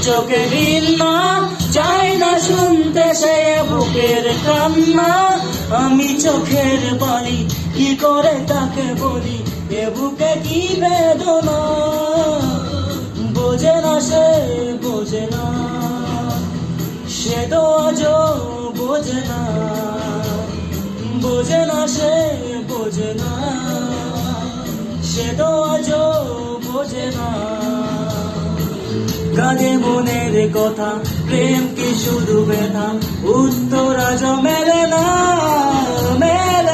চোখে ঘৃণা, চাই না শুনতে সে বুকের কান্না। আমি চোখের বালি কি করে তাকে বলি, এ বুকে কি বেদনা। বোঝে না সে, বোঝে না, সে তো আজও বোঝে না। বোঝে না সে, বোঝে না, সে তো আজও বোঝে না। কাঁদে মনের কথা, প্রেম কি শুধু ব্যথা, উত্তর আজও মেলে না, মেলে